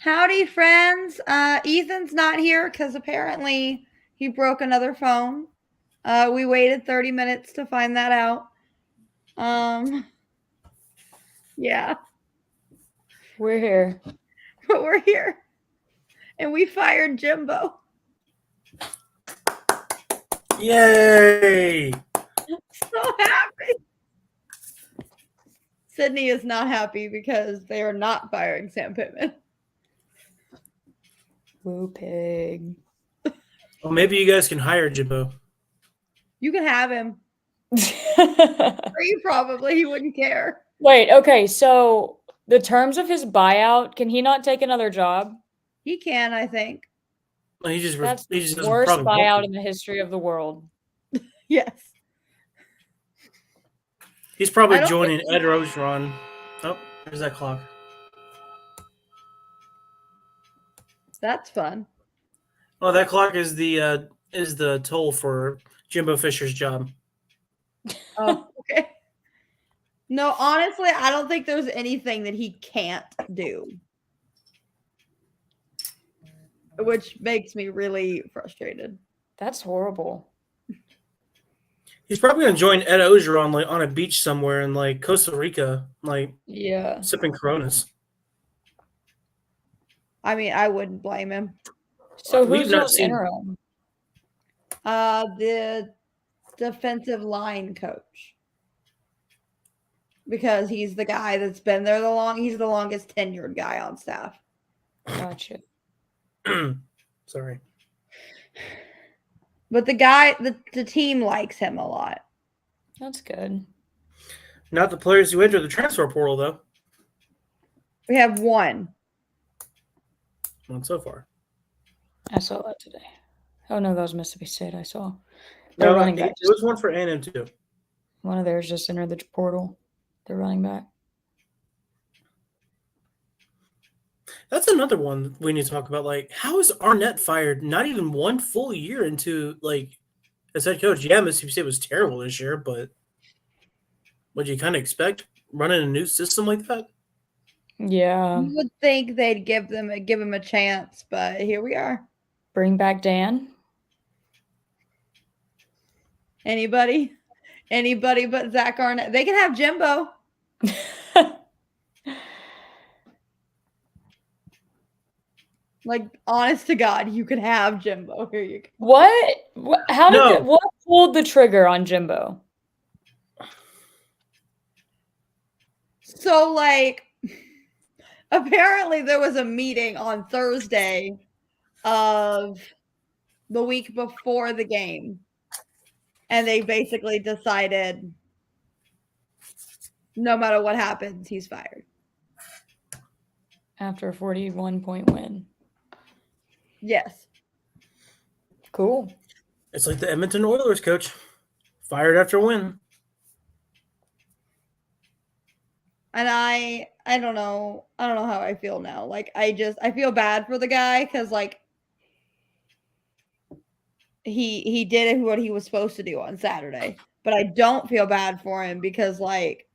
Howdy, friends. Ethan's not here because apparently he broke another phone. We waited 30 minutes to find that out. Yeah, We're here. but we're here. And we fired Jimbo. Yay! So happy. Sydney is not happy because they are not firing Sam Pittman. Woo pig. Well, maybe you guys can hire Jimbo. You can have him. Free, probably. He wouldn't care. Wait, okay, so the terms of his buyout, can he not take another job? He can, I think. Well, he just That's he just the doesn't worst probably want buyout to. in the history of the world. Yes. He's probably I don't joining think- Ed Rogeron. Oh, there's that clock. That's fun. Oh, that clock is the toll for Jimbo Fisher's job. Oh, okay. No, honestly, I don't think there's anything that he can't do. Which makes me really frustrated. That's horrible. He's probably gonna join Ed Ogeron like on a beach somewhere in like Costa Rica, like Yeah. sipping Coronas. I mean, I wouldn't blame him. So We've who's not not seen- interim? The defensive line coach. Because he's the guy that's been there he's the longest tenured guy on staff. Gotcha. Sorry. But the team likes him a lot. That's good. Not the players who enter the transfer portal though. We have one. Not so far. I saw that today. Oh no, that was Mississippi State. I saw. They're No, running it back. was one for A&M too. One of theirs just entered the portal. They're running back. That's another one we need to talk about. Like, how is Arnett fired not even one full year into like as head coach? Yeah, Mississippi State was terrible this year, but what you kind of expect running a new system like that? Yeah. You would think they'd give him a chance, but here we are. Bring back Dan. Anybody but Zach Arnett. They can have Jimbo. Like, honest to God, you could have Jimbo. Here you go. What? How did No. what pulled the trigger on Jimbo? So, like, apparently there was a meeting on Thursday of the week before the game. And they basically decided no matter what happens, he's fired. After a 41-point win. Yes. Cool. It's like the Edmonton Oilers coach, fired after a win. And I don't know. I don't know how I feel now. Like, I feel bad for the guy because, like, he did what he was supposed to do on Saturday. But I don't feel bad for him because, like,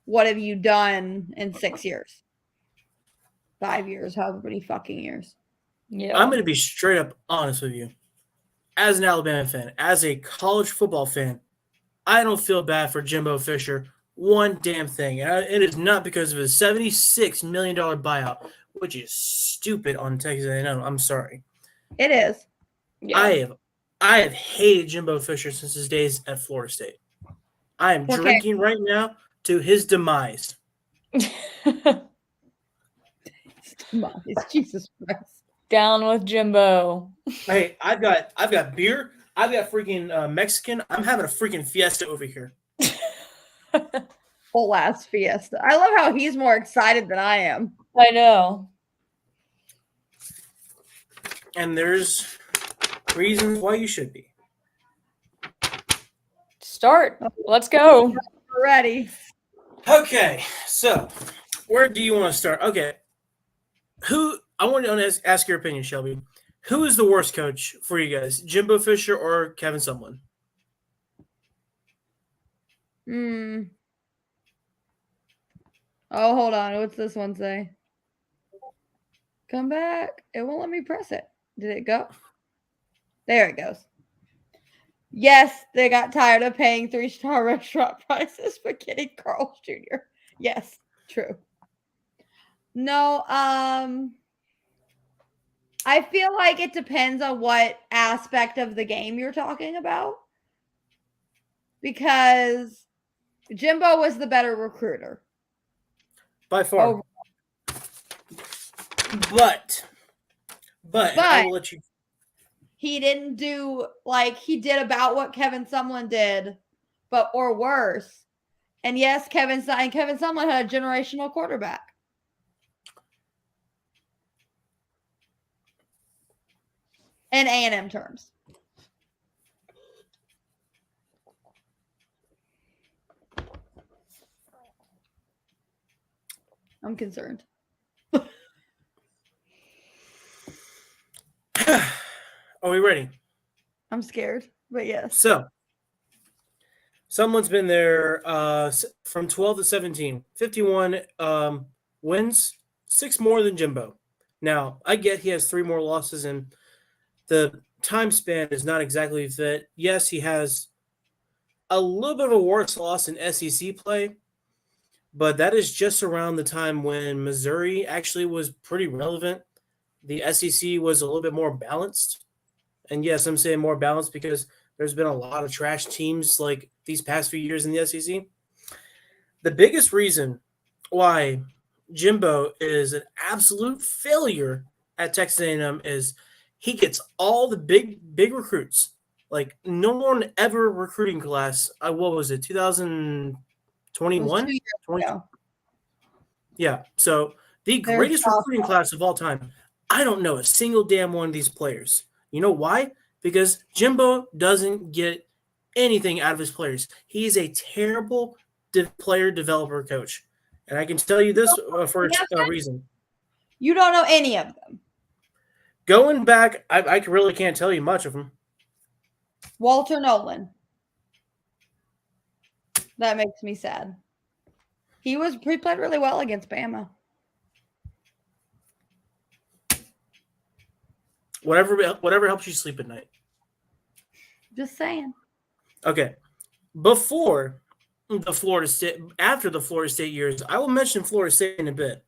what have you done in 6 years? 5 years, however many fucking years. Yeah. I'm going to be straight up honest with you. As an Alabama fan, as a college football fan, I don't feel bad for Jimbo Fisher one damn thing. And it is not because of his $76 million buyout, which is stupid on Texas A&M. I'm sorry. It is. Yeah. I have hated Jimbo Fisher since his days at Florida State. I am drinking right now to his demise. Jesus Christ. Down with Jimbo. Hey, I've got beer. I've got freaking Mexican. I'm having a freaking fiesta over here. Whole ass fiesta. I love how he's more excited than I am. I know. And there's reasons why you should be. Start. Let's go. We're ready. Okay, so where do you want to start? Okay, I want to ask your opinion, Shelby. Who is the worst coach for you guys, Jimbo Fisher or Kevin Sumlin? Oh, hold on. What's this one say? Come back. It won't let me press it. Did it go? There it goes. Yes, they got tired of paying 3-star restaurant prices for getting Carl's Jr. Yes, true. No, I feel like it depends on what aspect of the game you're talking about. Because Jimbo was the better recruiter. By far. Overall. But I will let you. He didn't do like he did about what Kevin Sumlin did, but or worse. And yes, Kevin Sumlin had a generational quarterback. In A&M terms. I'm concerned. Are we ready? I'm scared, but yes. So, someone's been there from 12 to 17, 51 wins, 6 more than Jimbo. Now, I get he has 3 more losses, and the time span is not exactly fit. Yes, he has a little bit of a worse loss in SEC play, but that is just around the time when Missouri actually was pretty relevant. The SEC was a little bit more balanced. And yes, I'm saying more balanced because there's been a lot of trash teams like these past few years in the SEC. The biggest reason why Jimbo is an absolute failure at Texas A&M is he gets all the big recruits. Like no one ever recruiting class. What was it? 2021? 2 years ago. Yeah. So the There's greatest recruiting class of all time. I don't know a single damn one of these players. You know why? Because Jimbo doesn't get anything out of his players. He is a terrible player developer coach. And I can tell you this for a reason. You don't know any of them. Going back, I really can't tell you much of them. Walter Nolan. That makes me sad. He played really well against Bama. Whatever helps you sleep at night. Just saying. Okay. After the Florida State years, I will mention Florida State in a bit.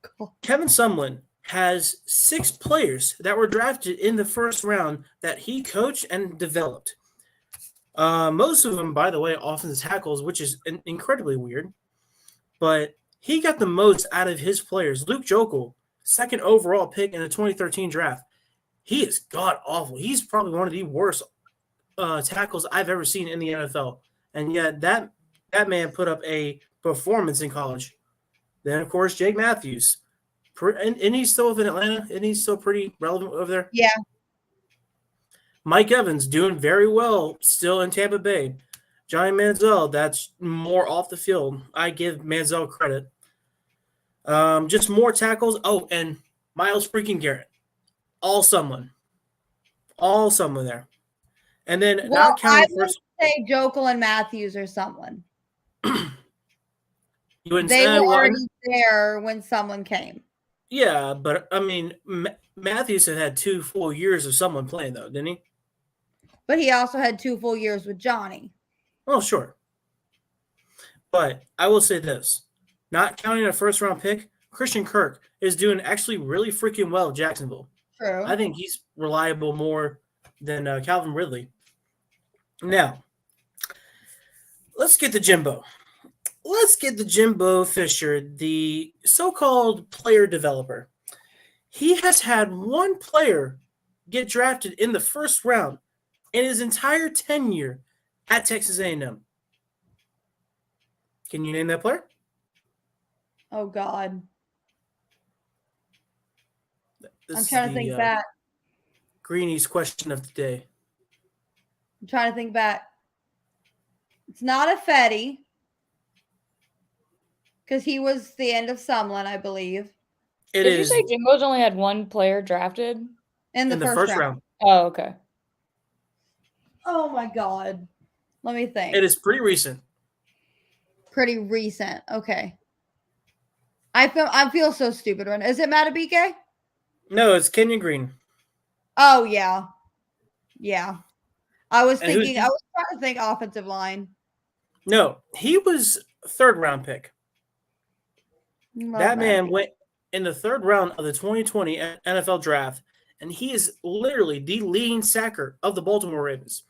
Cool. Kevin Sumlin has 6 players that were drafted in the first round that he coached and developed. Most of them, by the way, offensive tackles, which is incredibly weird. But he got the most out of his players. Luke Jokel, 2nd overall pick in the 2013 draft. He is god-awful. He's probably one of the worst tackles I've ever seen in the NFL. And yet that man put up a performance in college. Then, of course, Jake Matthews. And he's still in Atlanta, and he's still pretty relevant over there. Yeah. Mike Evans doing very well still in Tampa Bay. Johnny Manziel, that's more off the field. I give Manziel credit. Just more tackles. Oh, and Miles freaking Garrett. All someone there. And then not counting I would say Jokel and Matthews or someone. They were already there when someone came. Yeah, but I mean, Matthews had 2 full years of someone playing, though, didn't he? But he also had 2 full years with Johnny. Oh, sure. But I will say this. Not counting a first-round pick, Christian Kirk is doing actually really freaking well at Jacksonville. True. I think he's reliable more than Calvin Ridley. Now, let's get to Jimbo. Let's get to Jimbo Fisher, the so-called player developer. He has had 1 player get drafted in the first round in his entire tenure at Texas A&M. Can you name that player? Oh, God. This I'm trying to think back. Greenie's question of the day. I'm trying to think back. It's not a Fetty. Because he was the end of Sumlin, I believe. Did you say Jimbo's only had 1 player drafted? In the first round. Oh, okay. Oh, my God. Let me think. It is pretty recent. Pretty recent. Okay. I feel so stupid right now. Is it Matabike? No, it's Kenyon Green. Oh yeah. Yeah. I was And who's thinking I was trying to think offensive line. no, he was third round pick. Love That man Matabike. went in the third round of the 2020 NFL draft, and he is literally the leading sacker of the Baltimore Ravens.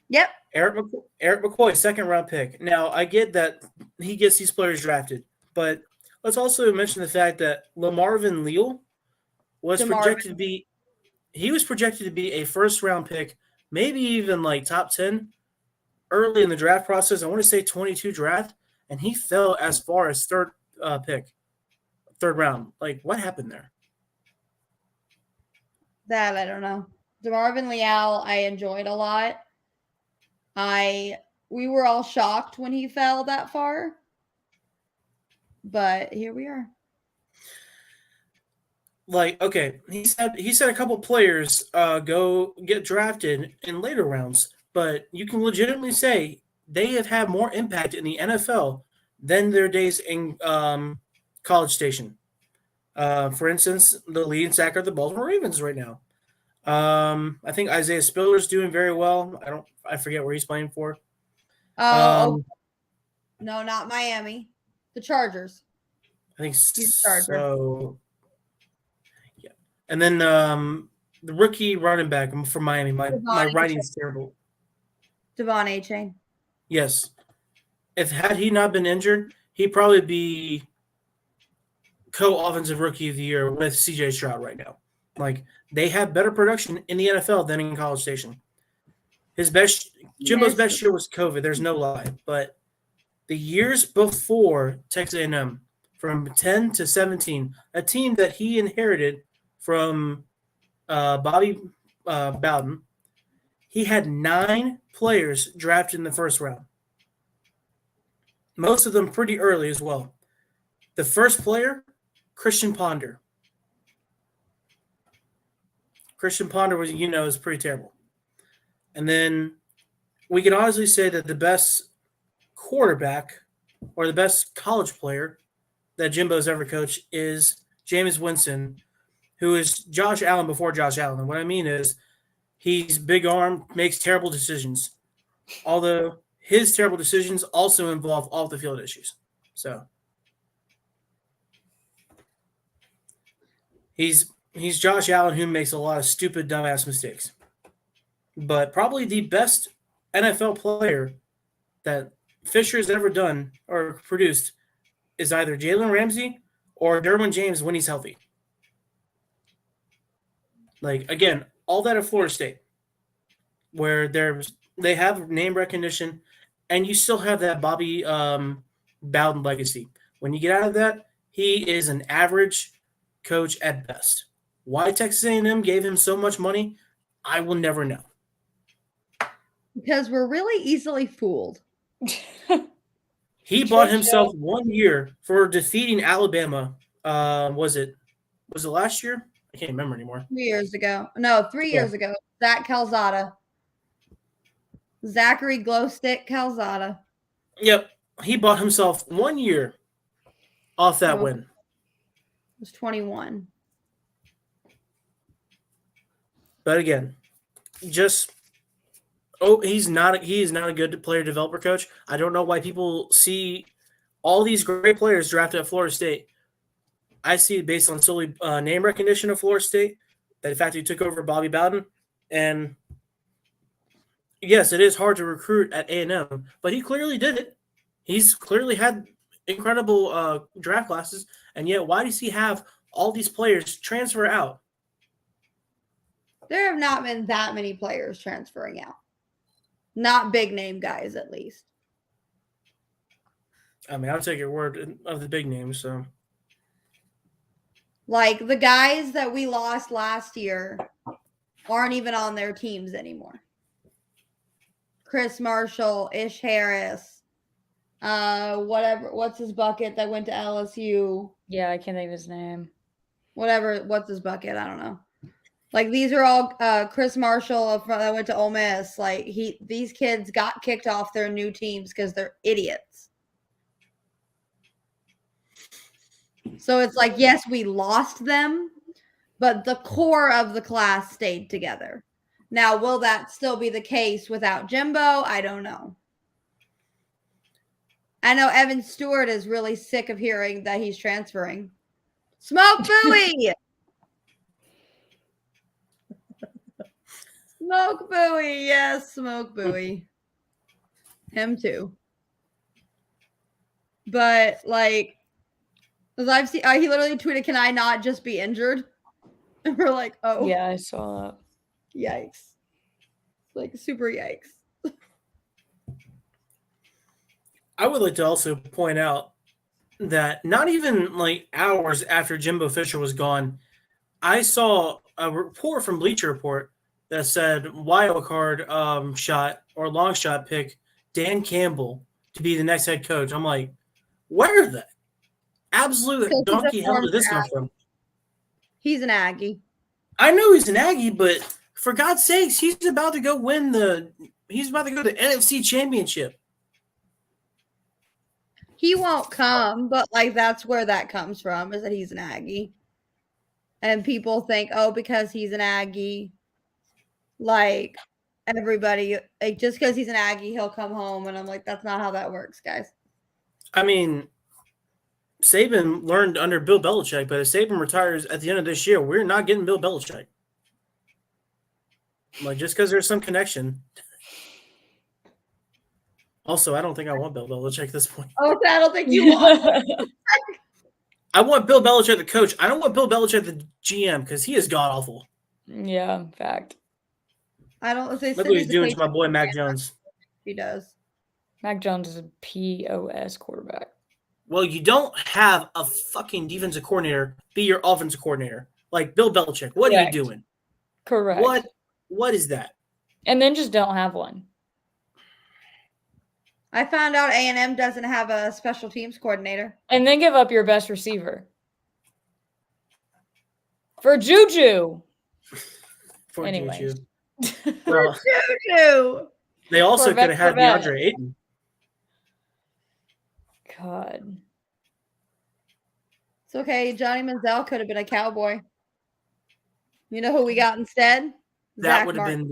Yep. Eric McCoy, second round pick. Now, I get that he gets these players drafted, but let's also mention the fact that Lamarvin Leal was projected to be a first round pick, maybe even like top 10 early in the draft process. I want to say 22 draft, and he fell as far as third pick, third round. Like, what happened there? That I don't know. DeMarvin Leal, I enjoyed a lot. We were all shocked when he fell that far. But here we are. Like, okay, he's had a couple players go get drafted in later rounds, but you can legitimately say they have had more impact in the NFL than their days in College Station. For instance, the leading sacker of the Baltimore Ravens right now. I think Isaiah Spiller's doing very well. I forget where he's playing for. Oh, no, not Miami. The Chargers. I think He's a Charger. so. Yeah, and then the rookie running back from Miami. My writing's terrible. Devon A-Chain. Yes, had he not been injured, he'd probably be co-offensive rookie of the year with C.J. Stroud right now. Like, they have better production in the NFL than in College Station. Jimbo's best year was COVID. There's no lie, but the years before Texas A&M, from 10 to 17, a team that he inherited from Bobby Bowden, he had 9 players drafted in the first round. Most of them pretty early as well. The first player, Christian Ponder. Christian Ponder is pretty terrible. And then we can honestly say that the best quarterback or the best college player that Jimbo's ever coached is Jameis Winston, who is Josh Allen before Josh Allen. And what I mean is he's big arm, makes terrible decisions. Although his terrible decisions also involve off the field issues. So he's Josh Allen, who makes a lot of stupid, dumbass mistakes. But probably the best NFL player that Fisher's ever done or produced is either Jalen Ramsey or Derwin James when he's healthy. Like, again, all that at Florida State, where they have name recognition, and you still have that Bobby Bowden legacy. When you get out of that, he is an average coach at best. Why Texas A&M gave him so much money, I will never know. Because we're really easily fooled. He bought himself 1 year for defeating Alabama. Was it last year? I can't remember anymore. 3 years ago. No, 3 years ago. Zach Calzada. Zachary Glowstick Calzada. Yep. He bought himself 1 year off that win. It was 21. But again, he is not a good player developer coach. I don't know why people see all these great players drafted at Florida State. I see it based on solely name recognition of Florida State, that the fact he took over Bobby Bowden. And yes, it is hard to recruit at A&M, but he clearly did it. He's clearly had incredible draft classes, and yet why does he have all these players transfer out? There have not been that many players transferring out. Not big name guys, at least. I mean, I'll take your word of the big names. So, like, the guys that we lost last year aren't even on their teams anymore. Chris Marshall, Ish Harris, what's his bucket that went to LSU? Yeah, I can't think of his name. What's his bucket? I don't know. Like, these are all Chris Marshall that went to Ole Miss. Like, these kids got kicked off their new teams because they're idiots. So it's like, yes, we lost them, but the core of the class stayed together. Now, will that still be the case without Jimbo? I don't know. I know Evan Stewart is really sick of hearing that he's transferring. Smoke buoy! Smoke buoy, yes, smoke buoy. Him too. But like, as I've seen, he literally tweeted, "Can I not just be injured?" And we're like, "Oh, Yeah, I saw that. Yikes!" Like super yikes. I would like to also point out that not even like hours after Jimbo Fisher was gone, I saw a report from Bleacher Report that said wild card shot or long shot pick Dan Campbell to be the next head coach. I'm like, where the absolute Because he's a donkey hell former did this come Aggie. from? He's an Aggie. I know he's an Aggie, but for God's sakes, he's about to go win he's about to go to the NFC Championship. He won't come, but like that's where that comes from, is that he's an Aggie. And people think, oh, because he's an Aggie, like everybody, like just because he's an Aggie, he'll come home. And I'm like, that's not how that works, guys. I mean, Saban learned under Bill Belichick, but if Saban retires at the end of this year, we're not getting Bill Belichick. Like, just because there's some connection. Also, I don't think I want Bill Belichick at this point. Oh, I don't think you want. I want Bill Belichick the coach. I don't want Bill Belichick the GM because he is god awful. Yeah, fact. I don't say. Look what he's doing to my boy Mac Jones. He does. Mac Jones is a POS quarterback. Well, you don't have a fucking defensive coordinator be your offensive coordinator. Like Bill Belichick. What are you Correct. doing? Correct. What is that? And then just don't have one. I found out A&M doesn't have a special teams coordinator. And then give up your best receiver. For Juju. For Anyways. Juju. Well, Juju. they also Corvette, could have had Corvette. DeAndre Ayton. God. It's okay. Johnny Manziel could have been a Cowboy. You know who we got instead? That would have been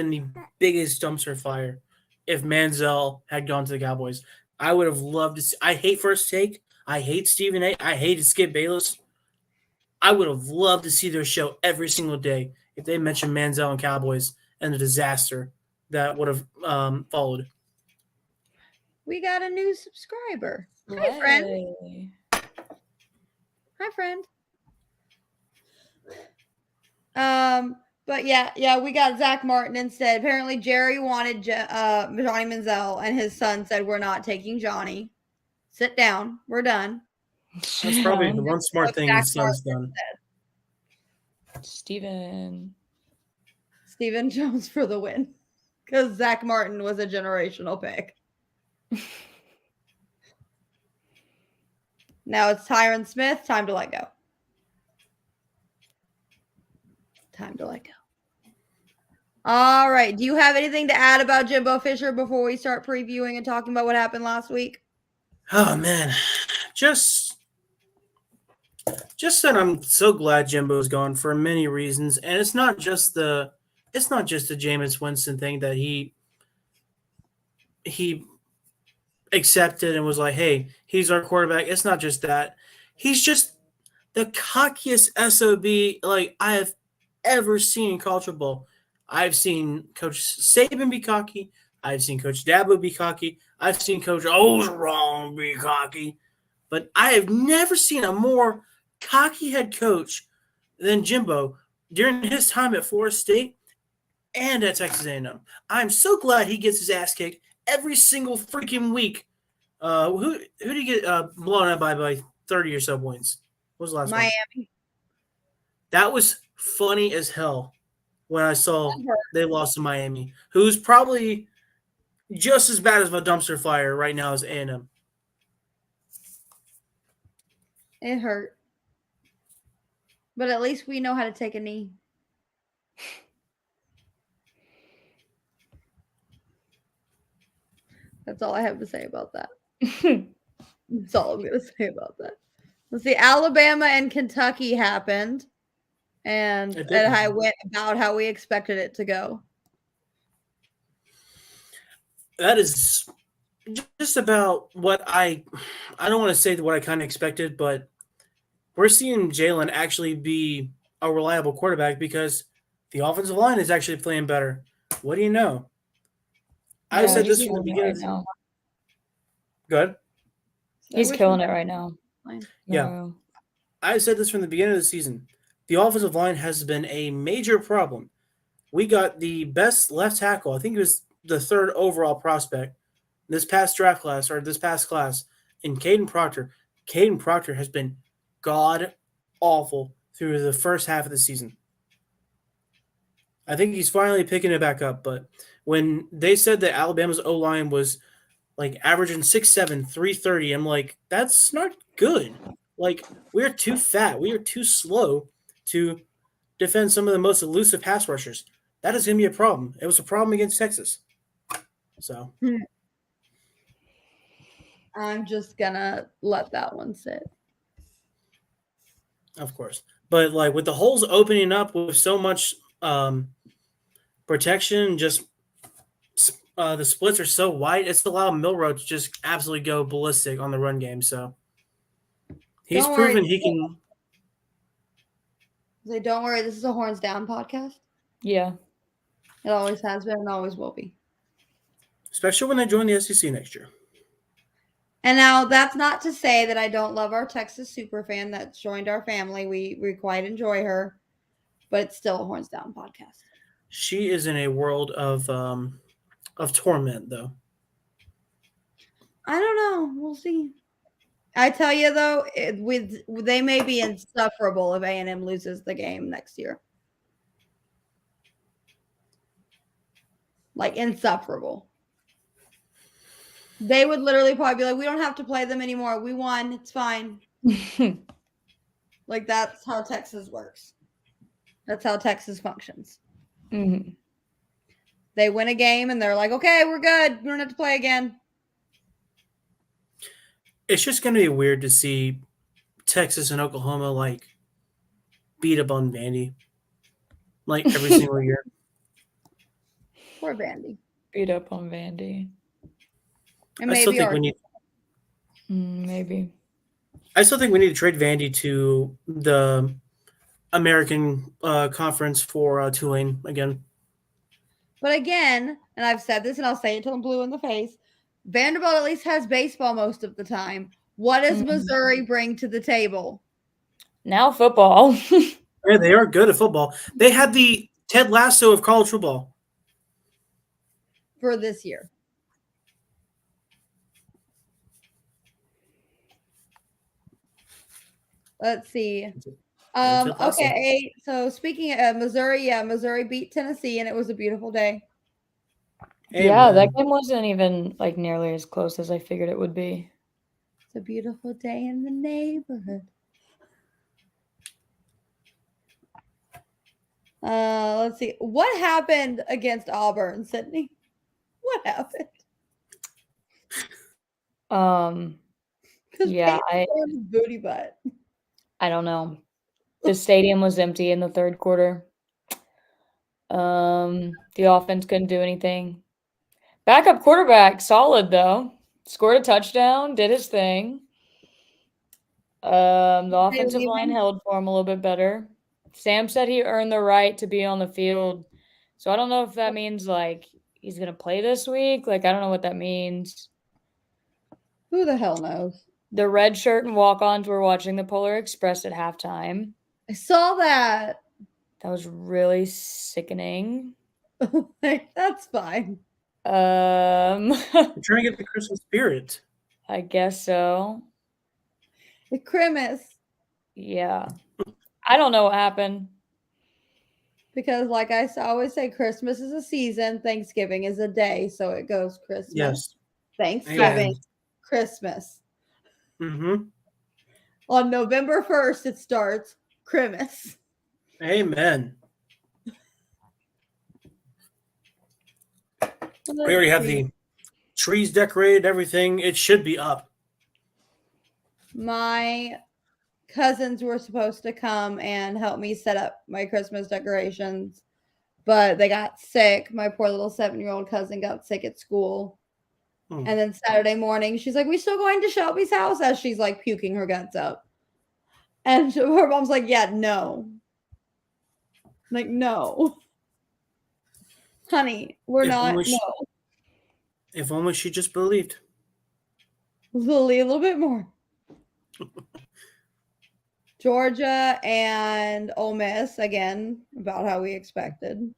the biggest dumpster fire if Manziel had gone to the Cowboys. I would have loved to see. I hate First Take. I hate Stephen A. I hated Skip Bayless. I would have loved to see their show every single day if they mentioned Manziel and Cowboys and the disaster that would have followed. We got a new subscriber. Hi, friend. Hi, friend. But yeah, we got Zach Martin instead. Apparently, Jerry wanted Johnny Manziel, and his son said, "We're not taking Johnny. Sit down. We're done." That's probably the one smart thing his son's done. Steven Jones for the win. Because Zach Martin was a generational pick. Now it's Tyron Smith. Time to let go. Time to let go. All right. Do you have anything to add about Jimbo Fisher before we start previewing and talking about what happened last week? Oh man, just that I'm so glad Jimbo's gone for many reasons, and it's not just the Jameis Winston thing that he accepted and was like, hey, he's our quarterback. It's not just that. He's just the cockiest SOB like I have ever seen in college football. I've seen Coach Saban be cocky. I've seen Coach Dabo be cocky. I've seen Coach Osborne be cocky. But I have never seen a more cocky head coach than Jimbo during his time at Florida State and at Texas A&M. I'm so glad he gets his ass kicked every single freaking week. Who did he get blown out by 30 or so points? What was the last one? Miami. That was funny as hell when I saw they lost to Miami, who's probably just as bad as a dumpster fire right now as A&M. It hurt. But at least we know how to take a knee. That's all I have to say about that. That's all I'm going to say about that. Let's see. Alabama and Kentucky happened, and It did I happen. went about how we expected it to go. That is just about what I don't want to say what I kind of expected, but we're seeing Jalen actually be a reliable quarterback because the offensive line is actually playing better. What do you know? I Yeah, said he's this from the killing it beginning. right now. Good. So He's which killing one- it right now. Yeah. No. I said this from the beginning of the season. The offensive line has been a major problem. We got the best left tackle. I think it was the third overall prospect this past draft class or this past class in Caden Proctor. Caden Proctor has been god awful through the first half of the season. I think he's finally picking it back up, but when they said that Alabama's O line was like averaging 6'7", 330, I'm like, that's not good. Like, we're too fat. We are too slow to defend some of the most elusive pass rushers. That is going to be a problem. It was a problem against Texas. So, I'm just gonna let that one sit. of course. But, like, with the holes opening up with so much protection, just the splits are so wide, it's allowed Milrow to just absolutely go ballistic on the run game. So, he's Don't worry. proven he can. Say, don't worry. This is a Horns Down podcast. Yeah. It always has been and always will be. Especially when they join the SEC next year. And now that's not to say that I don't love our Texas superfan that's joined our family. We quite enjoy her, but it's still a Horns Down podcast. She is in a world of torment, though. I don't know. We'll see. I tell you though, they may be insufferable if A&M loses the game next year. Like insufferable. They would literally probably be like, we don't have to play them anymore. We won. It's fine. Like that's how Texas works. That's how Texas functions. Mm-hmm. They win a game and they're like, okay, we're good. We don't have to play again. It's just going to be weird to see Texas and Oklahoma like beat up on Vandy like every single year. Poor Vandy. Beat up on Vandy. And I still maybe think we need. Maybe. I still think we need to trade Vandy to the American Conference for Tulane again. But again, and I've said this and I'll say it till I'm blue in the face, Vanderbilt at least has baseball most of the time. What does Missouri bring to the table? Now football. Yeah, they are good at football. They had the Ted Lasso of college football. For this year. Let's see. Okay, so speaking of Missouri, Missouri beat Tennessee and it was a beautiful day. Yeah, that game wasn't even like nearly as close as I figured it would be. It's a beautiful day in the neighborhood. Let's see. What happened against Auburn, Sydney? What happened? Yeah, booty butt. I don't know. The stadium was empty in the third quarter. The offense couldn't do anything. Backup quarterback, solid though. Scored a touchdown, did his thing. The offensive line held for him a little bit better. Sam said he earned the right to be on the field. So I don't know if that means like he's going to play this week. Like, I don't know what that means. Who the hell knows? The red shirt and walk-ons were watching the Polar Express at halftime. I saw that. That was really sickening. That's fine. Trying to get the Christmas spirit. I guess so. The Christmas. Yeah. I don't know what happened. Because like I always say, Christmas is a season, Thanksgiving is a day. So it goes Christmas. Yes. Thanksgiving. Amen. Christmas. Mm-hmm. On November 1st, it starts Christmas. Amen. We already have the trees decorated, everything. It should be up. My cousins were supposed to come and help me set up my Christmas decorations, but they got sick. My poor little 7-year-old cousin got sick at school. Hmm. And then Saturday morning, she's like, "We still going to Shelbie's house?" As she's like puking her guts up. And her mom's like, "Yeah, no." Like, no. Honey, we're not. No. If only she just believed. Lily, a little bit more. Georgia and Ole Miss, again, about how we expected.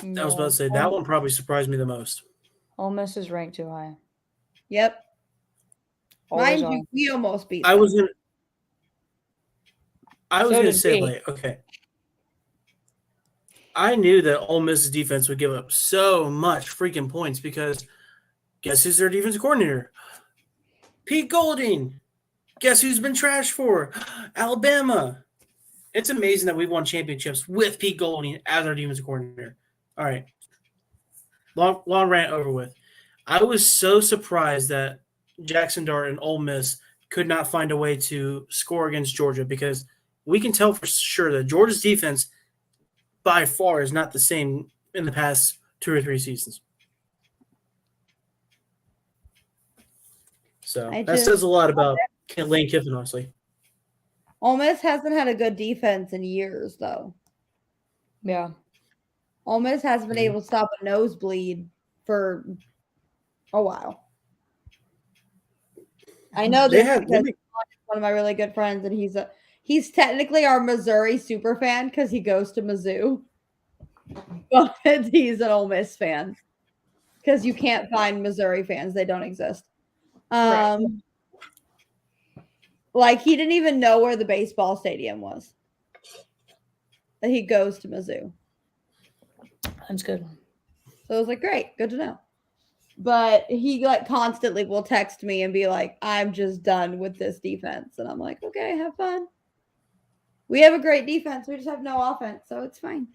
I was about to say, that one probably surprised me the most. Ole Miss is ranked too high. Yep. Always Mind you, are. we almost beat I them. was going to did say, we. like, okay. I knew that Ole Miss's defense would give up so much freaking points because guess who's their defensive coordinator? Pete Golding. Guess who's been trashed for? Alabama. It's amazing that we've won championships with Pete Golding as our defensive coordinator. All right. Long rant over with. I was so surprised that Jackson Dart and Ole Miss could not find a way to score against Georgia because we can tell for sure that Georgia's defense by far is not the same in the past 2 or 3 seasons. So that says a lot about Lane Kiffin, honestly. Ole Miss hasn't had a good defense in years, though. Yeah. Ole Miss hasn't been able to stop a nosebleed for a while. I know this because one of my really good friends, and he's technically our Missouri super fan because he goes to Mizzou, but he's an Ole Miss fan because you can't find Missouri fans; they don't exist. Right. Like he didn't even know where the baseball stadium was. That he goes to Mizzou. That's good. So I was like, great, good to know. But he like constantly will text me and be like, "I'm just done with this defense." And I'm like, okay, have fun. We have a great defense. We just have no offense, so it's fine.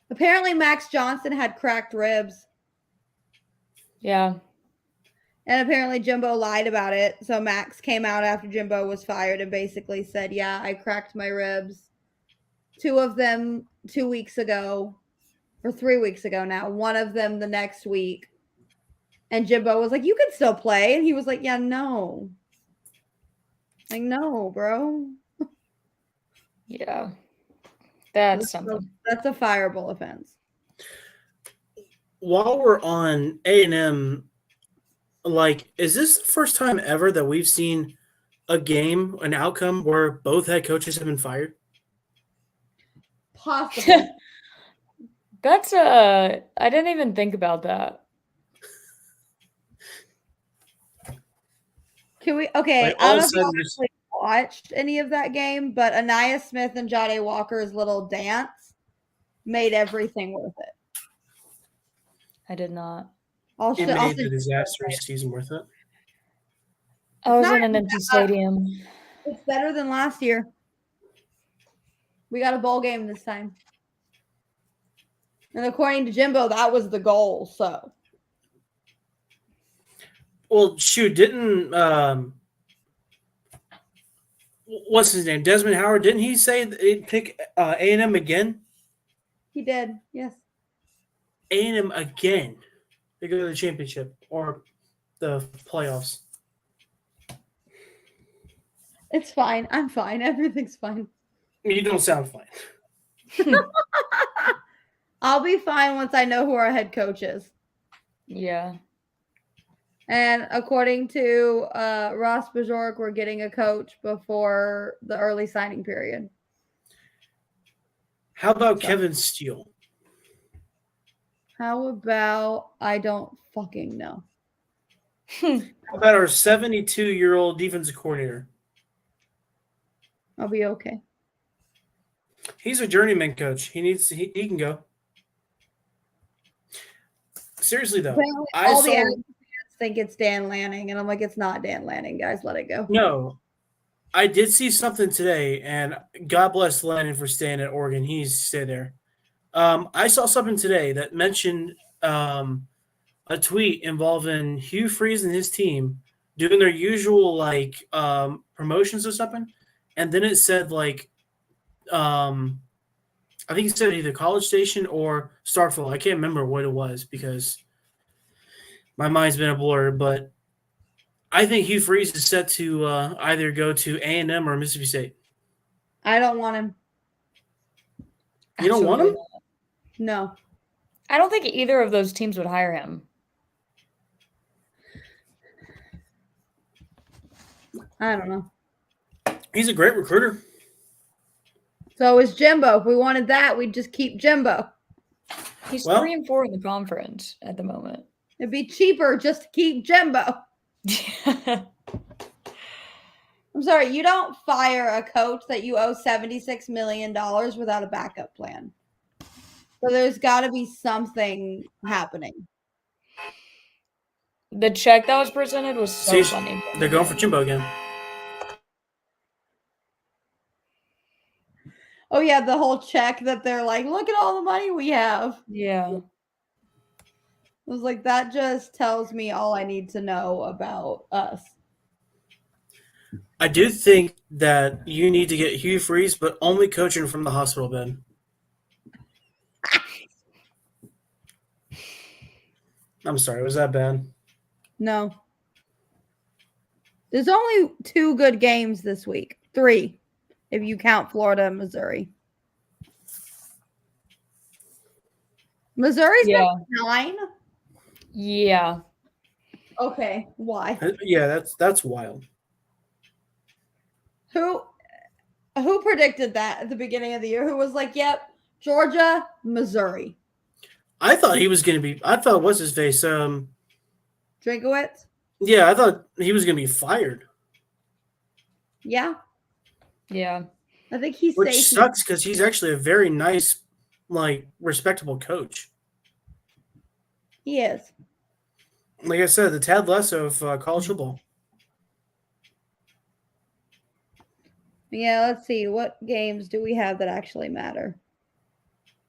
Apparently, Max Johnson had cracked ribs. Yeah. And apparently Jimbo lied about it. So Max came out after Jimbo was fired and basically said, "Yeah, I cracked my ribs. 2 of them 2 weeks ago. Or 3 weeks ago now. One of them the next week." And Jimbo was like, "You can still play." And he was like, "Yeah, no." Like, no, bro. Yeah. That's something. That's a fireable offense. While we're on A&M, like, is this the first time ever that we've seen a game, an outcome where both head coaches have been fired? Possible. That's I didn't even think about that. Can we? Okay, Like, I all don't of know a if sudden, you actually watched any of that game, but Anaya Smith and Jade Walker's little dance made everything worth it. I did not. it made the disastrous season worth it. I was in an empty stadium. It's better than last year. We got a bowl game this time. And according to Jimbo, that was the goal. So, well, shoot, didn't what's his name? Desmond Howard, didn't he say he'd pick A&M again? he did. Yes. A&M again. They go to the championship or the playoffs. It's fine. I'm fine. Everything's fine. You don't sound fine. I'll be fine once I know who our head coach is. Yeah. And according to Ross Bajork, we're getting a coach before the early signing period. How about Kevin Steele? How about I don't fucking know. How about our 72-year-old defensive coordinator? I'll be okay. He's a journeyman coach. He can go. Seriously though, all the fans think it's Dan Lanning, and I'm like, it's not Dan Lanning, guys. Let it go. No, I did see something today, and God bless Lanning for staying at Oregon. He needs to stay there. I saw something today that mentioned a tweet involving Hugh Freeze and his team doing their usual like promotions or something, and then it said like I think it said either College Station or Starkville. I can't remember what it was because my mind's been a blur. But I think Hugh Freeze is set to either go to A&M or Mississippi State. I don't want him. You don't want him? No. I don't think either of those teams would hire him. I don't know. He's a great recruiter. So is Jimbo. If we wanted that, we'd just keep Jimbo. He's Well- 3-4 in the conference at the moment. It'd be cheaper just to keep Jimbo. I'm sorry, you don't fire a coach that you owe $76 million without a backup plan. So there's got to be something happening. The check that was presented was so See, funny. they're going for Jimbo again. Oh, yeah, the whole check that they're like, look at all the money we have. Yeah. I was like, that just tells me all I need to know about us. I do think that you need to get Hugh Freeze, but only coaching from the hospital bed. I'm sorry, was that bad? No. There's only 2 good games this week. 3, if you count Florida and Missouri. Missouri's Yeah. been 9? Yeah. Okay, why? Yeah, that's wild. Who predicted that at the beginning of the year? Who was like, yep, Georgia, Missouri. I thought he was going to be. I thought what's his face. Drinkowitz? Yeah, I thought he was going to be fired, Yeah. Yeah. I think he's which safe. sucks because he's actually a very nice, like, respectable coach. He is. Like I said, the Tad Lasso of college football. Yeah, let's see. What games do we have that actually matter?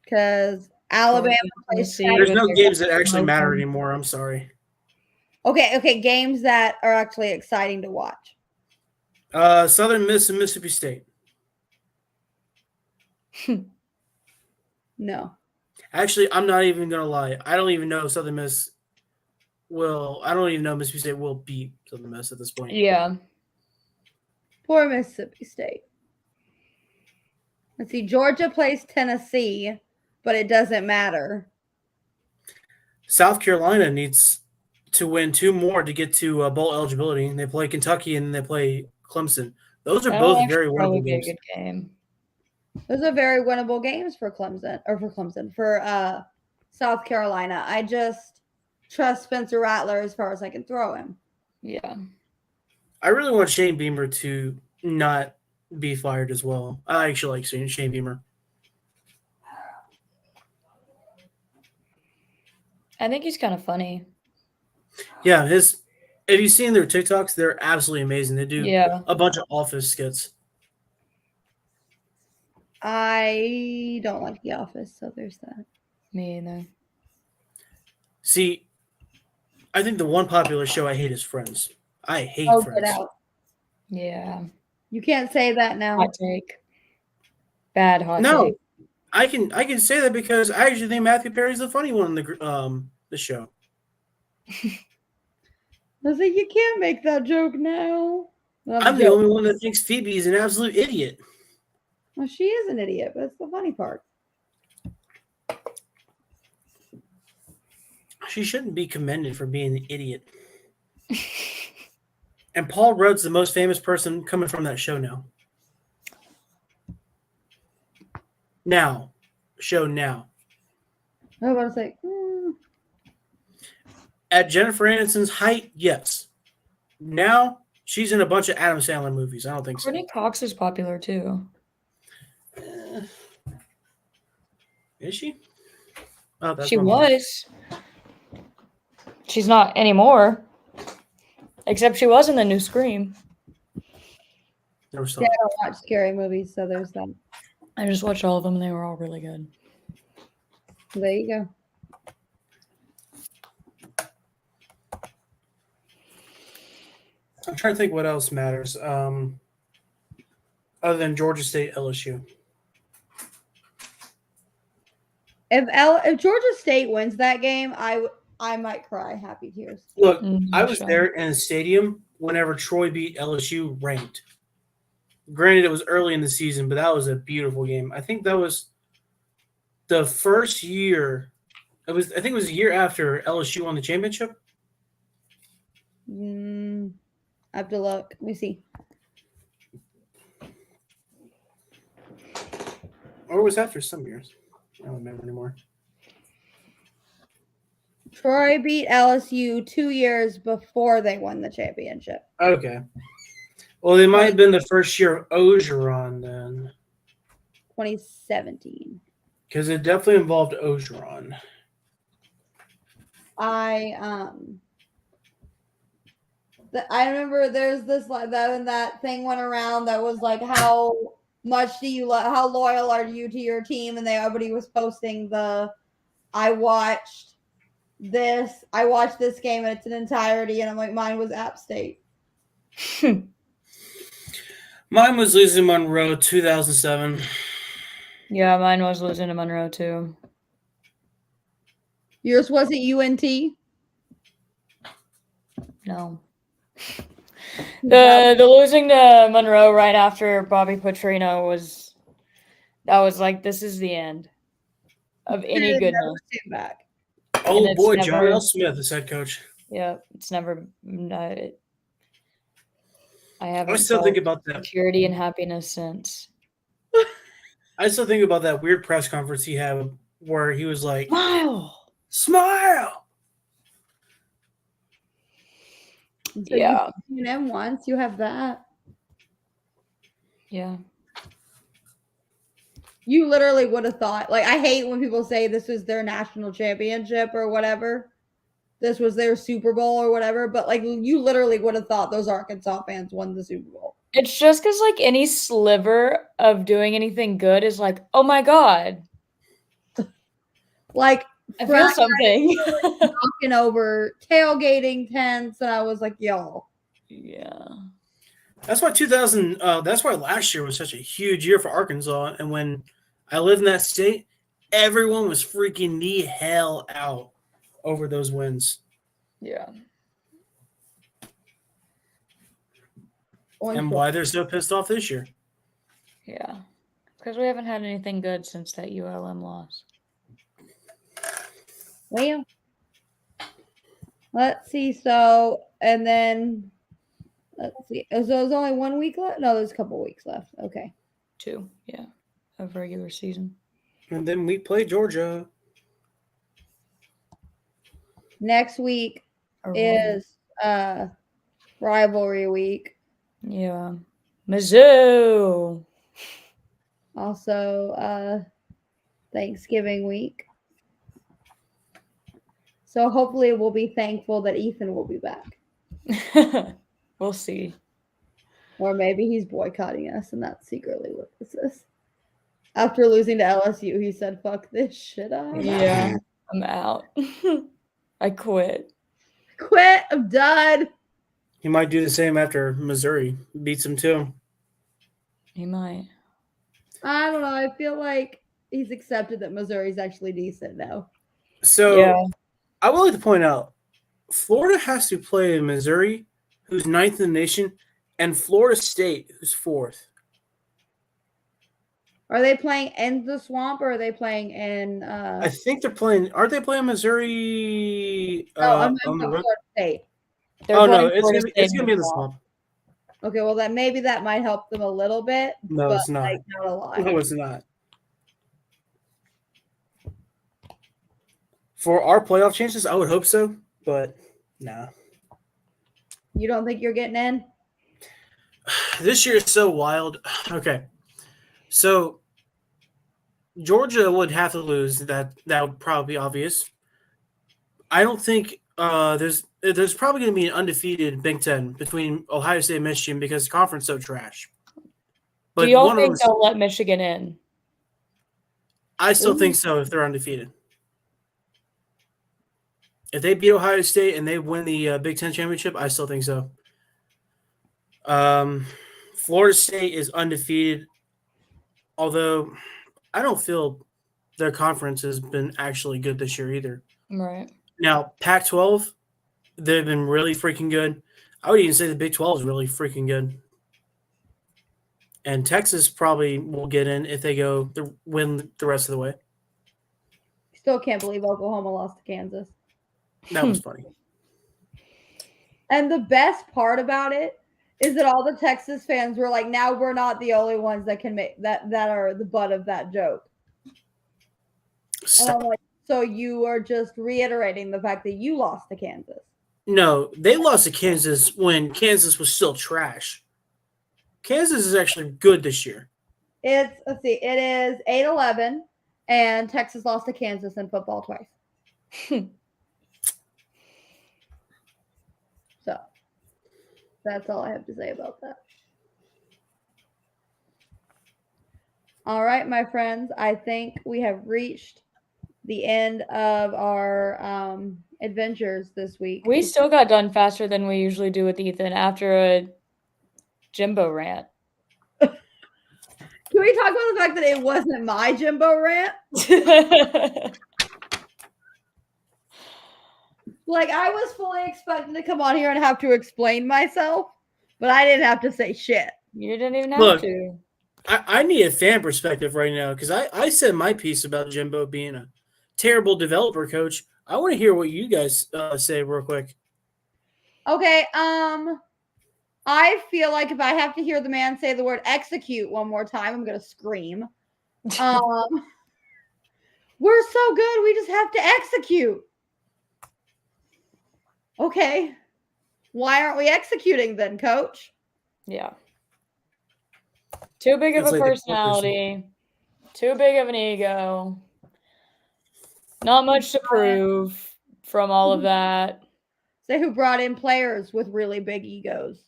Because Alabama plays Tennessee. There's no There's games that actually no matter fun. anymore. I'm sorry. Okay, games that are actually exciting to watch. Southern Miss and Mississippi State. No. Actually, I'm not even going to lie. I don't even know if Southern Miss will. I don't even know if Mississippi State will beat Southern Miss at this point. Yeah. Poor Mississippi State. Let's see. Georgia plays Tennessee, but it doesn't matter. South Carolina needs to win 2 more to get to bowl eligibility. They play Kentucky and they play Clemson. Those are That'll both actually very probably winnable be a games. good game. Those are very winnable games for for South Carolina. I just trust Spencer Rattler as far as I can throw him. Yeah. I really want Shane Beamer to not be fired as well. I actually like Shane Beamer. I think he's kind of funny. Yeah, if you've seen their TikToks, they're absolutely amazing. They do Yeah. a bunch of office skits. I don't like The Office, so there's that. Me either. See, I think the one popular show I hate is Friends. I hate Oh, Friends. get out. Yeah. You can't say that now. Hot take. Bad hot No, take. I can say that because I actually think Matthew Perry's the funny one in the show. I was like, you can't make that joke now. I'm the only one that thinks Phoebe is an absolute idiot. Well, she is an idiot, but it's the funny part. She shouldn't be commended for being an idiot. And Paul Rudd's the most famous person coming from that show now. Now. I was about to say, At Jennifer Aniston's height, yes. Now, she's in a bunch of Adam Sandler movies. I don't think so. Courtney Cox is popular too. Is she? Oh, that's She wrong one. was. She's not anymore. Except she was in the new Scream. Never saw yeah, it. I don't watch scary movies, so there's that. I just watched all of them and they were all really good. There you go. I'm trying to think what else matters. Other than Georgia State, LSU. If Georgia State wins that game, I might cry happy tears. Look, I I'm was sure. there in the stadium whenever Troy beat LSU ranked. Granted, it was early in the season, but that was a beautiful game. I think that was the first year. I think it was a year after LSU won the championship. I have to look. Let me see. Or it was after some years. I don't remember anymore. Troy beat LSU 2 years before they won the championship. Okay. Well, they might have been the first year of Ogeron then. 2017. Because it definitely involved Ogeron. I remember there's this like that thing went around that was like how loyal are you to your team, and everybody was posting I watched this game in its entirety, and I'm like, mine was App State. Mine was losing Monroe 2007. Yeah, mine was losing to Monroe too. Yours wasn't UNT? No. The losing to Monroe right after Bobby Petrino was like, this is the end of any goodness. Back. Oh boy, John L. Smith is head coach. Yeah, it's never. I haven't. I still think about that security and happiness since. I still think about that weird press conference he had where he was like, "Smile." So yeah. You them once you have that. Yeah. You literally would have thought, like, I hate when people say this was their national championship or whatever. This was their Super Bowl or whatever. But, like, you literally would have thought those Arkansas fans won the Super Bowl. It's just because, like, any sliver of doing anything good is like, oh, my God. Like, I feel something. Knocking over tailgating tents. And I was like, yo. Yeah. That's why that's why last year was such a huge year for Arkansas. And when I lived in that state, everyone was freaking the hell out over those wins. Yeah. And why they're so pissed off this year. Yeah. Because we haven't had anything good since that ULM loss. Well, let's see. So, and then let's see. So there's only 1 week left? No, there's a couple weeks left. Okay. 2, yeah, of regular season. And then we play Georgia. Next week is rivalry week. Yeah. Mizzou. Also, Thanksgiving week. So hopefully we'll be thankful that Ethan will be back. We'll see. Or maybe he's boycotting us, and that's secretly what this is. After losing to LSU, he said, fuck this shit. Yeah, I'm out. I quit. I'm done. He might do the same after Missouri beats him too. He might. I don't know. I feel like he's accepted that Missouri's actually decent now. So yeah. I would like to point out, Florida has to play Missouri, who's 9th in the nation, and Florida State, who's 4th. Are they playing in the swamp or are they playing in I think they're playing. Aren't they playing Missouri? I'm on Florida State. Oh no, it's gonna be in the swamp. Okay, well that maybe that might help them a little bit. No, but it's not. Like, not a lot. No, it's not. For our playoff chances, I would hope so, but no. You don't think you're getting in? This year is so wild. Okay. So Georgia would have to lose. That would probably be obvious. I don't think there's probably going to be an undefeated Big Ten between Ohio State and Michigan because the conference is so trash. But do y'all think they'll let Michigan in? I still think so if they're undefeated. If they beat Ohio State and they win the Big Ten championship, I still think so. Florida State is undefeated, although I don't feel their conference has been actually good this year either. Right. Now, Pac-12, they've been really freaking good. I would even say the Big 12 is really freaking good. And Texas probably will get in if they win the rest of the way. Still can't believe Oklahoma lost to Kansas. That was funny. And the best part about it is that all the Texas fans were like, now we're not the only ones that can make that are the butt of that joke. And I'm like, so you are just reiterating the fact that you lost to Kansas. No, they lost to Kansas when Kansas was still trash. Kansas is actually good this year. It is 8-11, and Texas lost to Kansas in football twice. So that's all I have to say about that. All right, my friends, I think we have reached the end of our adventures this week. We still got done faster than we usually do with Ethan after a Jimbo rant. Can we talk about the fact that it wasn't my Jimbo rant? Like, I was fully expecting to come on here and have to explain myself, but I didn't have to say shit. You didn't even have to. I need a fan perspective right now because I said my piece about Jimbo being a terrible developer coach. I want to hear what you guys say real quick. Okay, I feel like if I have to hear the man say the word execute one more time, I'm going to scream. We're so good, we just have to execute. Okay. Why aren't we executing then, coach? Yeah. Too big of a personality. Too big of an ego. Not much to prove from all of that. Say who brought in players with really big egos.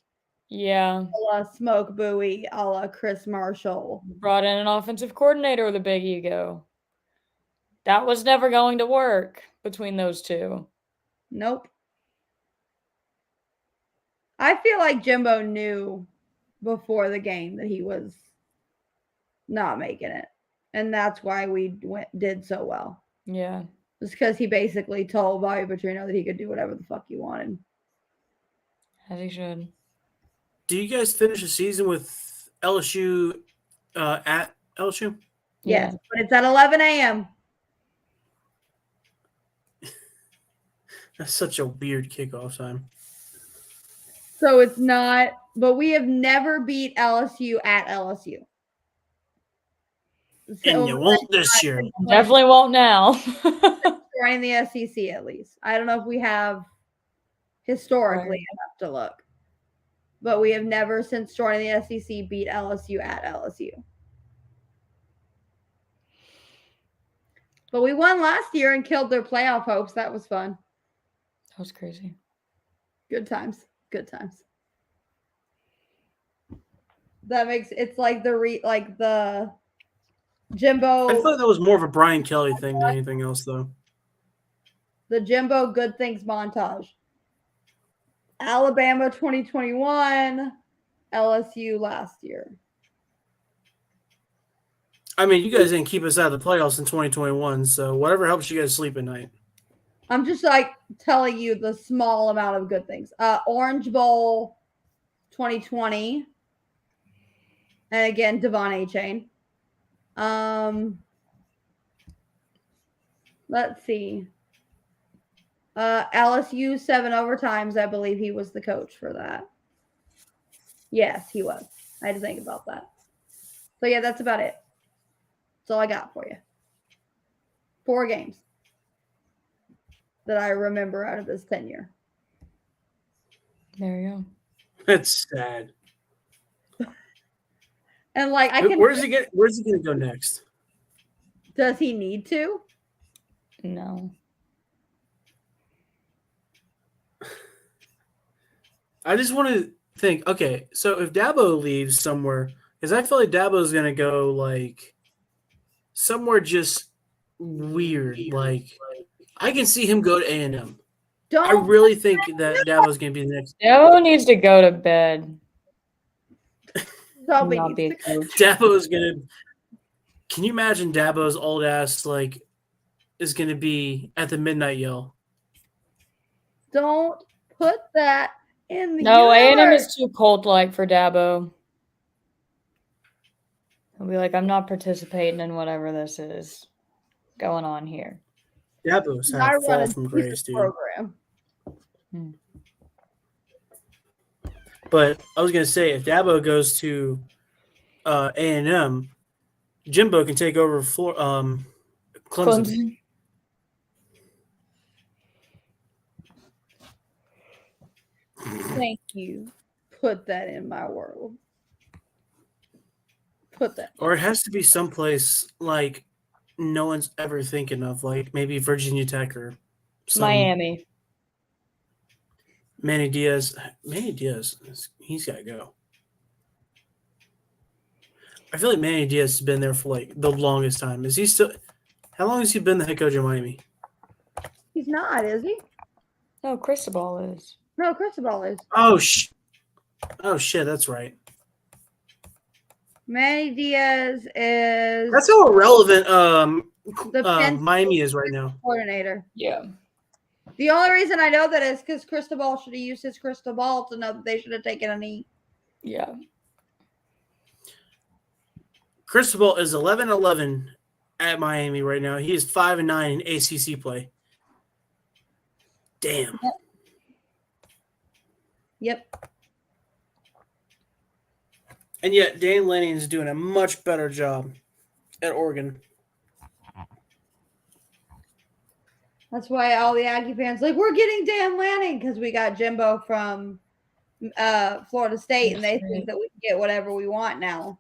Yeah. A la Smoke Bowie, a la Chris Marshall. Brought in an offensive coordinator with a big ego. That was never going to work between those two. Nope. I feel like Jimbo knew before the game that he was not making it. And that's why we did so well. Yeah. It's because he basically told Bobby Petrino that he could do whatever the fuck he wanted. As he should. Do you guys finish the season with LSU at LSU? Yes, but it's at 11 a.m. That's such a weird kickoff time. So it's not, but we have never beat LSU at LSU. And you won't this year. Definitely won't now. Joining the SEC at least. I don't know if we have historically enough to look. But we have never, since joining the SEC, beat LSU at LSU. But we won last year and killed their playoff hopes. That was fun. That was crazy. Good times. Good times. That makes it's like the Jimbo. I thought that was more of a Brian Kelly thing than anything else, though. The Jimbo Good Things montage. Alabama 2021, LSU last year. I mean, you guys didn't keep us out of the playoffs in 2021, so whatever helps you guys sleep at night. I'm just like telling you the small amount of good things. Orange Bowl 2020. And again, Devon A-Chain. Let's see. LSU 7 overtimes. I believe he was the coach for that. Yes, he was. I had to think about that. So yeah, that's about it. That's all I got for you. 4 games that I remember out of his tenure. There you go. That's sad. And like where's he gonna go next? Does he need to? No. I just want to think, okay, so if Dabo leaves somewhere, because I feel like Dabo's going to go, like, somewhere just weird. Like, I can see him go to A&M. I really think that Dabo's going to be the next. Dabo needs to go to bed. Shelby Not needs be to a coach. Dabo's gonna. Can you imagine Dabo's old ass like is gonna be at the midnight yell? Don't put that in the No, A&M universe. is too cult-like for Dabo. He'll be like, I'm not participating in whatever this is going on here. Dabo's I had run fall a from decent grace, dude. program. But I was gonna say, if Dabo goes to A&M, Jimbo can take over Clemson. Clemson. Thank you. Put that in my world. Put that. Or it has to be someplace like no one's ever thinking of, like maybe Virginia Tech or Miami. Manny Diaz. He's got to go. I feel like Manny Diaz has been there for like the longest time. Is he still? How long has he been the head coach of Miami? He's not, is he? No, Cristobal is. No, Cristobal is. Oh shit, that's right. Manny Diaz is That's how irrelevant the Penn Miami is right now. coordinator. Yeah. The only reason I know that is because Cristobal should have used his crystal ball to know that they should have taken a knee. Yeah. Cristobal is 11-11 at Miami right now. He is 5-9 in ACC play. Damn. Yep. And yet, Dan Lanning is doing a much better job at Oregon. That's why all the Aggie fans like we're getting Dan Lanning because we got Jimbo from Florida State, and they think that we can get whatever we want now.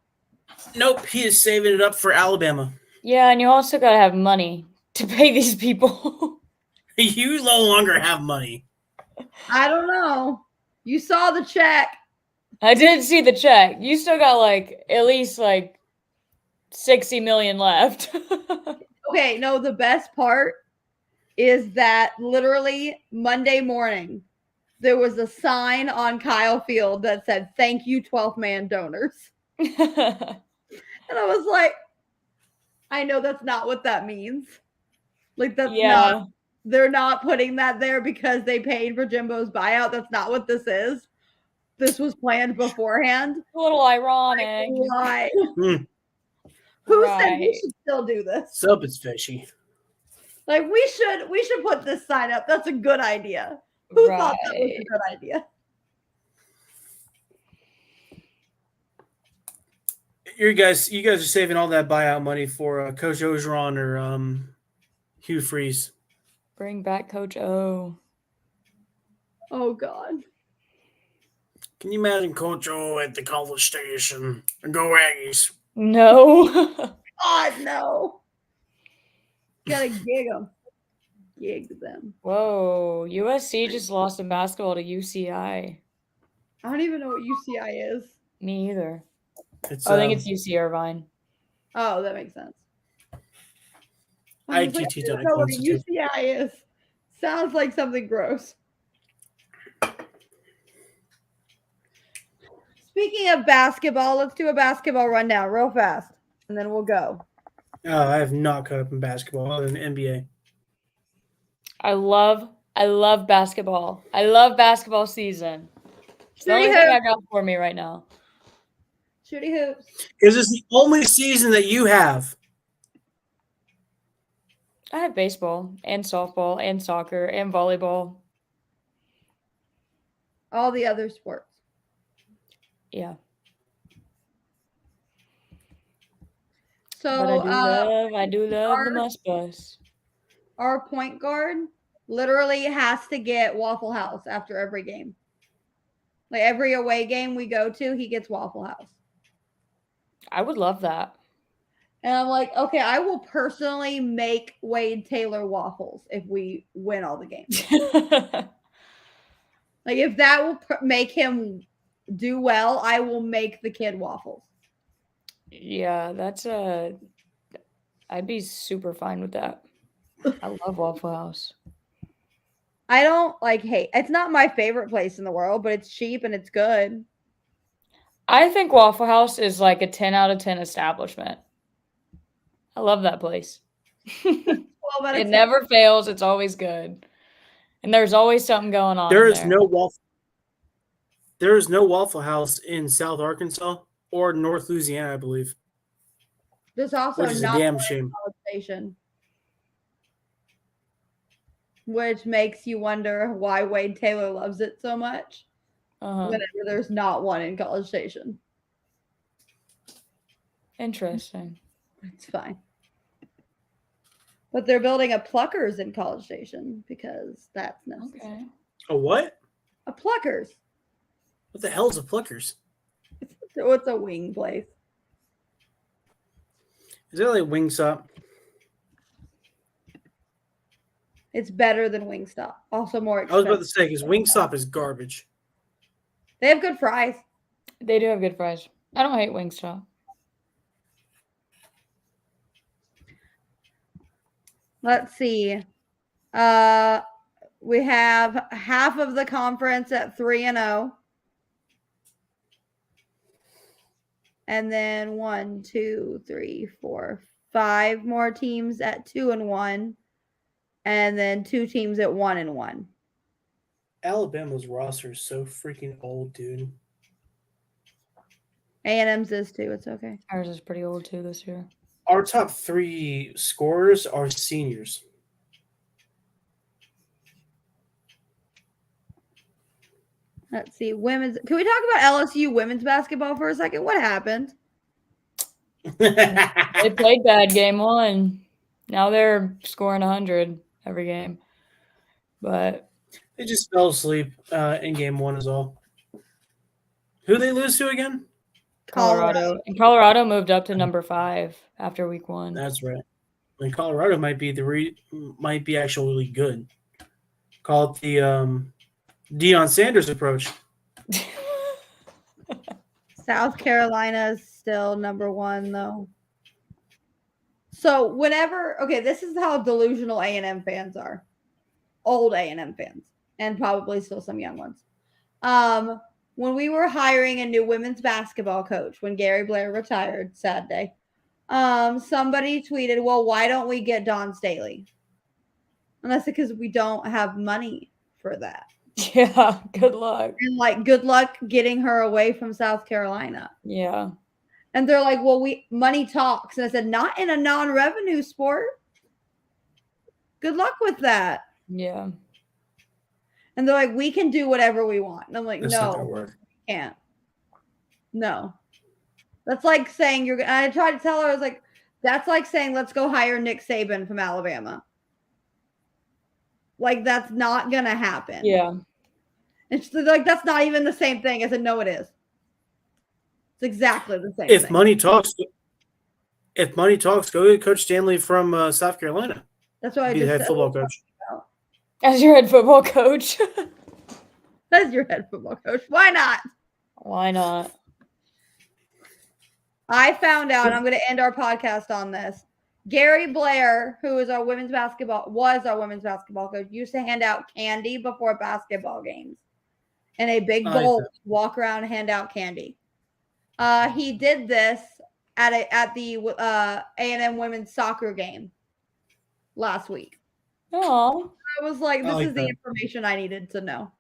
Nope, he is saving it up for Alabama. Yeah, and you also got to have money to pay these people. You no longer have money. I don't know. You saw the check. I did see the check. You still got like at least like 60 million left. Okay, no, the best part is that literally Monday morning, there was a sign on Kyle Field that said, "Thank you, 12th man donors." And I was like, I know that's not what that means. Like, that's not, they're not putting that there because they paid for Jimbo's buyout. That's not what this is. This was planned beforehand. A little ironic. Like, Hmm. who said we should still do this? Soap is fishy. Like, we should put this sign up. That's a good idea. Who thought that was a good idea? You guys are saving all that buyout money for Coach Ogeron or Hugh Freeze. Bring back Coach O. Oh God. Can you imagine Coach O at the College Station? Go Aggies. No. God, no. Gotta gig them. Gig them. Whoa. USC just lost in basketball to UCI. I don't even know what UCI is. Me either. I think it's UC Irvine. Oh, that makes sense. ITT don't know what a UCI is. Sounds like something gross. Speaking of basketball, let's do a basketball rundown real fast, and then we'll go. Oh, I have not caught up in basketball other than NBA. I love basketball. I love basketball season. It's the only thing I got for me right now. Shooty hoops. Is this the only season that you have? I have baseball and softball and soccer and volleyball. All the other sports. Yeah. So but I do love the Must Bus. Our point guard literally has to get Waffle House after every game. Like every away game we go to, he gets Waffle House. I would love that. And I'm like, okay, I will personally make Wade Taylor waffles if we win all the games. Like if that will make him do well, I will make the kid waffles. Yeah, I'd be super fine with that. I love Waffle House. I don't hate. It's not my favorite place in the world, but it's cheap and it's good. I think Waffle House is like a 10 out of 10 establishment. I love that place. 12 out of It 10. never fails. It's always good. And there's always something going on. There in is there. there is no Waffle House in South Arkansas or North Louisiana, I believe, There's also which is a not damn one in shame. College Station, which makes you wonder why Wade Taylor loves it so much. Whenever there's not one in College Station. Interesting. It's fine. But they're building a Pluckers in College Station because that's necessary. Okay. A what? A Pluckers. What the hell is a Pluckers? It's a wing place. Is it like Wingstop? It's better than Wingstop. Also more I was expensive. about to say, because Wingstop is garbage. They have good fries. They do have good fries. I don't hate Wingstop. Let's see. We have half of the conference at 3-0. And then 1, 2, 3, 4, 5 more teams at 2-1. And then 2 teams at 1-1. Alabama's roster is so freaking old, dude. A&M's is too. It's okay. Ours is pretty old too this year. Our top 3 scorers are seniors. Let's see. Women's. Can we talk about LSU women's basketball for a second? What happened? They played bad game 1. Now they're scoring 100 every game. But They just fell asleep in game 1 as well. Who they lose to again? Colorado. And Colorado moved up to number 5 after week 1. That's right. And Colorado might be actually good. Call it the Deion Sanders approach. South Carolina is still number 1 though. So this is how delusional A&M fans are. Old A&M fans and probably still some young ones. When we were hiring a new women's basketball coach, when Gary Blair retired, sad day, somebody tweeted, well, why don't we get Dawn Staley? And I said, because we don't have money for that. Yeah, good luck. And good luck getting her away from South Carolina. Yeah. And they're like, well, money talks. And I said, not in a non-revenue sport. Good luck with that. Yeah. And they're like, we can do whatever we want. And I'm like, That's not no, gonna work. we can't. No. That's like saying I tried to tell her, I was like, that's like saying, let's go hire Nick Saban from Alabama. That's not going to happen. Yeah. And she's like, that's not even the same thing. I said, no, it is. It's exactly the same If thing. money talks, go get Coach Stanley from South Carolina. That's what I Be just the head said. football coach. As your head football coach. That's your head football coach. Why not? Why not? I found out, I'm going to end our podcast on this. Gary Blair, who was our women's basketball coach, used to hand out candy before basketball games in a big bowl. Walk around and hand out candy. He did this at the A&M women's soccer game last week. Oh. I was like, this is the information I needed to know.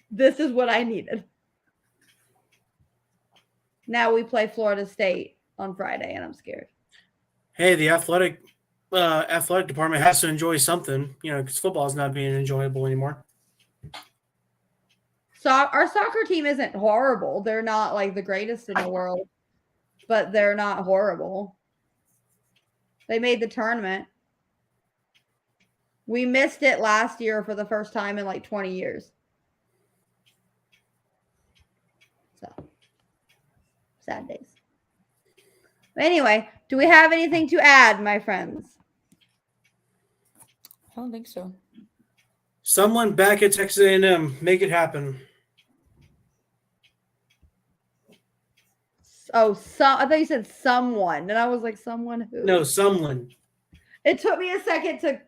This is what I needed. Now we play Florida State on Friday, and I'm scared. Hey, the athletic department has to enjoy something, because football is not being enjoyable anymore. So our soccer team isn't horrible. They're not the greatest in the world, but they're not horrible. They made the tournament. We missed it last year for the first time in 20 years. So, sad days. But anyway, do we have anything to add, my friends? I don't think so. Someone back at Texas A&M, make it happen. Oh, I thought you said someone, and I was like, someone who? No, someone. It took me a second to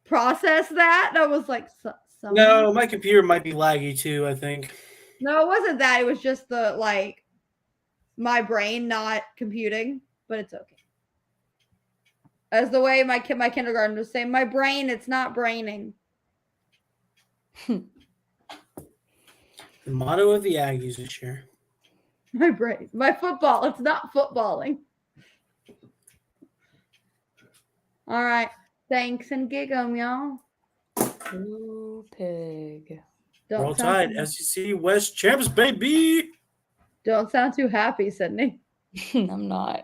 process that, and I was like, someone? No, my computer might be laggy too, I think. No, it wasn't that. It was just the like my brain not computing, but it's okay. As the way my kindergarten was saying, my brain, it's not braining. The motto of the Aggies this year. My brain, my football, it's not footballing. All right. Thanks and gig 'em, y'all. Ooh, pig. Don't Roll sound Tide, SEC West champs, baby. Don't sound too happy, Sydney. I'm not.